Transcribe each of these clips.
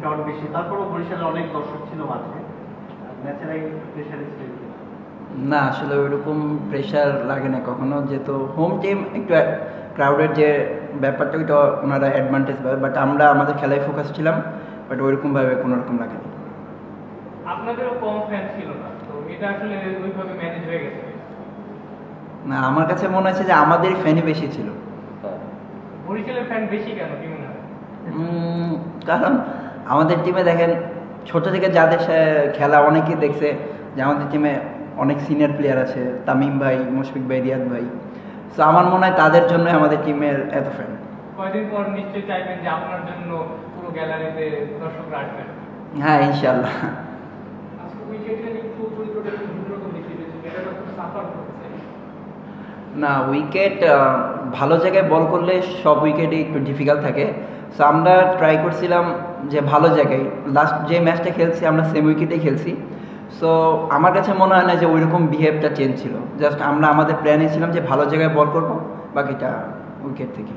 Crowd বেশি, তারপরেও বরিশালে অনেক দর্শক ছিল মাঠে, ম্যাচের আগে প্রেশারে ছিল? না, আসলে ওইরকম প্রেশার লাগে না কখনো, যেহেতু হোম টিম একটু ক্রাউডের যে ব্যাপারটা ওইটা ওনারা অ্যাডভান্টেজ পাবে, বাট আমরা আমাদের খেলায় ফোকাস ছিলাম, বাট ওইরকমভাবে কোনো রকম লাগেনি। আপনাদেরও কম ফ্যান ছিল না, তো এটা আসলে ওইভাবে ম্যানেজ হয়ে গেছে? না, আমার কাছে মনে হচ্ছে যে আমাদের ফ্যানই বেশি ছিল। বরিশালের ফ্যান বেশি কেন, কি মনে হয়? কারণ আমাদের টিমে দেখেন ছোট থেকে যাদের খেলা অনেকেই দেখছে যে আমাদের টিমে অনেক সিনিয়র প্লেয়ার আছে, তামিম ভাই, মুশফিক ভাই, রিয়াদ ভাই। সো আমার মনে হয় তাদের জন্য আমাদের টিমের এত ফ্যান। কয়দিন পর নিশ্চয়ই চাইবেন যে আপনার জন্য পুরো গ্যালারিতে দর্শকরা আসবেন। হ্যাঁ, ইনশাআল্লাহ। না, উইকেট ভালো জায়গায় বল করলে সব উইকেটই একটু ডিফিকাল্ট থাকে। সো আমরা ট্রাই করছিলাম যে ভালো জায়গায়, লাস্ট যে ম্যাচটা খেলছি আমরা সেম উইকেটেই খেলছি। সো আমার কাছে মনে হয় না যে ওইরকম বিহেভটা চেঞ্জ ছিল, জাস্ট আমরা আমাদের প্ল্যানে ছিলাম যে ভালো জায়গায় বল করবো, বাকিটা উইকেট থেকে।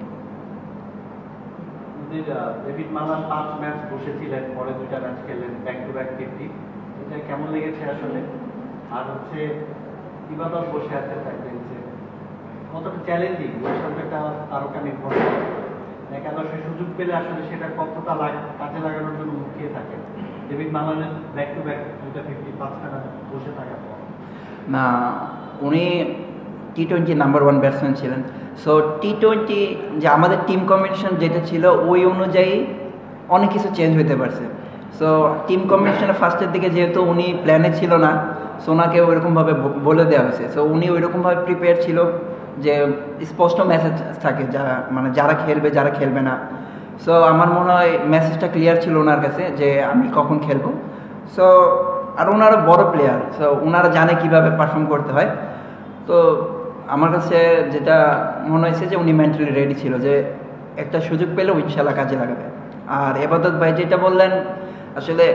ডেভিড মালান 5 ম্যাচ বসেছিলেন, পরে 2টা ম্যাচ খেলেন, ব্যাক টু ব্যাক 50, এটা কেমন লেগেছে আসলে? আর হচ্ছে ইবাদত বসে আছে ফ্যাক্টরিতে, কতটা চ্যালেঞ্জিং ওই সঙ্গে একটা তারকা নির্ভর করে, একাদশে সুযোগ পেলে আসলে সেটা কতটা কাজে লাগানোর জন্য মুখিয়ে থাকে? ডেভিড মালানের ব্যাক টু ব্যাক 2টা 50, 5টা ম্যাচ বসে থাকার পর। না, উনি টি-20 নাম্বার 1 ব্যাটসম্যান ছিলেন। সো টি-20 যে আমাদের টিম কম্বিনেশন যেটা ছিল ওই অনুযায়ী অনেক কিছু চেঞ্জ হতে পারছে। সো টিম কম্বিনেশনের ফার্স্টের দিকে যেহেতু উনি প্ল্যানে ছিল না, সো ওনাকে ওইরকমভাবে বলে দেওয়া হয়েছে। সো উনি ওইরকমভাবে প্রিপেয়ার ছিল যে স্পষ্ট মেসেজ থাকে মানে যারা খেলবে যারা খেলবে না। সো আমার মনে হয় মেসেজটা ক্লিয়ার ছিল ওনার কাছে যে আমি কখন খেলবো। সো আর ওনারা বড় প্লেয়ার, সো ওনারা জানে কিভাবে পারফর্ম করতে হয়। তো আমার কাছে যেটা মনে হয়েছে যে উনি মেন্টালি রেডি ছিল যে একটা সুযোগ পেলে ইনশাল্লাহ কাজে লাগাবে। আর এবাদত ভাই যেটা বললেন, আসলে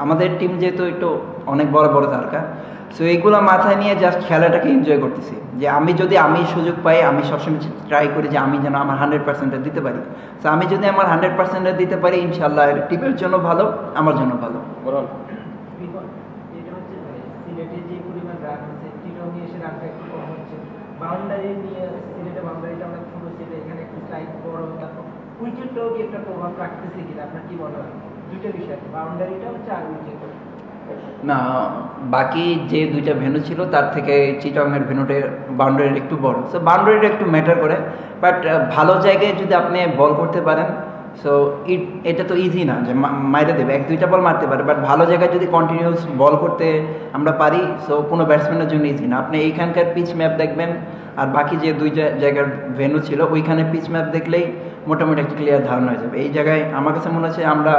আমাদের টিম যেহেতু একটু অনেক বড় বড় তারকা, সো এইগুলো মাথায় নিয়ে জাস্ট খেলাটাকে এনজয় করতেছি, যে আমি সুযোগ পাই, আমি সবসময় ট্রাই করি যে আমি যেন আমার 100% দিতে পারি। সো আমি যদি আমার 100% দিতে পারি, ইনশাল্লাহ টিমের জন্য ভালো, আমার জন্য ভালো। বাউন্ডারি নিয়ে সিলেটে বাউন্ডারিটা অনেক ছোট ছিল, এখানে একটু স্লাইড বড়, তারপর উইকেটটাও কি একটা প্রভাব রাখতেছে কিনা, আপনার কি মনে হয়? দুইটা বিষয়, বাউন্ডারিটা হচ্ছে আর উইকেট। না, বাকি যে 2টা ভেন্যু ছিল তার থেকে চিটাগংয়ের ভেন্যুটার বাউন্ডারিটা একটু বড়, সো বাউন্ডারিটা একটু ম্যাটার করে। বাট ভালো জায়গায় যদি আপনি বল করতে পারেন, সো এটা তো ইজি না যে মাইরে দেবে, 1-2টা বল মারতে পারে, বাট ভালো জায়গায় যদি কন্টিনিউস বল করতে আমরা পারি, সো কোনো ব্যাটসম্যানের জন্য ইজি না। আপনি এইখানকার পিচ ম্যাপ দেখবেন আর বাকি যে 2 জায়গার ভেন্যু ছিল ওইখানে পিচ ম্যাপ দেখলেই মোটামুটি একটা ক্লিয়ার ধারণা হয়ে যাবে। এই জায়গায় আমার কাছে মনে হচ্ছে আমরা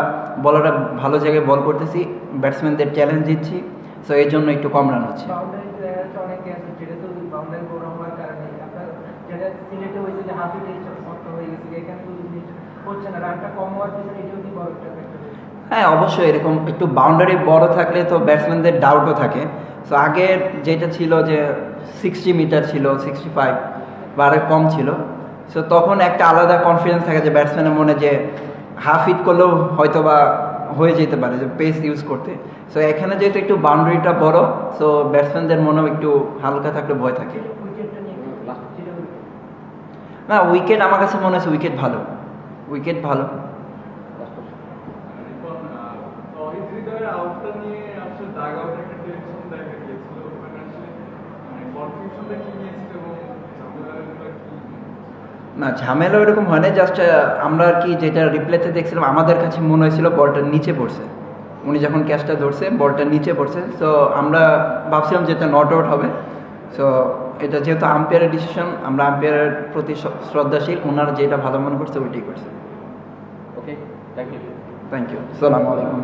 বলাররা ভালো জায়গায় বল করতেছি, ব্যাটসম্যানদের চ্যালেঞ্জ দিচ্ছি, সো এর জন্য একটু কম রান হচ্ছে। হ্যাঁ, অবশ্যই এরকম একটু বাউন্ডারি বড় থাকলে তো ব্যাটসম্যানদের ডাউটও থাকে। সো আগের যেটা ছিল যে 60 মিটার ছিল, 65 বা আরও কম ছিল, সো তখন একটা আলাদা কনফিডেন্স থাকে যে ব্যাটসম্যানের মনে যে হাফ হিট করলেও হয়তো বা হয়ে যেতে পারে যে পেস ইউজ করতে। সো এখানে যেহেতু একটু বাউন্ডারিটা বড়, সো ব্যাটসম্যানদের মনেও একটু হালকা থাকলে ভয় থাকে। না, উইকেট আমার কাছে মনে হচ্ছে উইকেট ভালো। না, ঝামেলা ওইরকম হয় না, জাস্ট আমরা আর কি যেটা রিপ্লেতে দেখছিলাম আমাদের কাছে মনে হয়েছিল বলটা নিচে পড়ছে, উনি যখন ক্যাচটা ধরছে বলটা নিচে পড়ছে। সো আমরা ভাবছিলাম যেটা নট আউট হবে। সো এটা যেহেতু আম্পায়ারের ডিসিশন, আমরা আম্পায়ারের প্রতি শ্রদ্ধাশীল, ওনারা যেটা ভালো মনে করছে ওইটাই করছে। ওকে, থ্যাংক ইউ। আসসালামু আলাইকুম।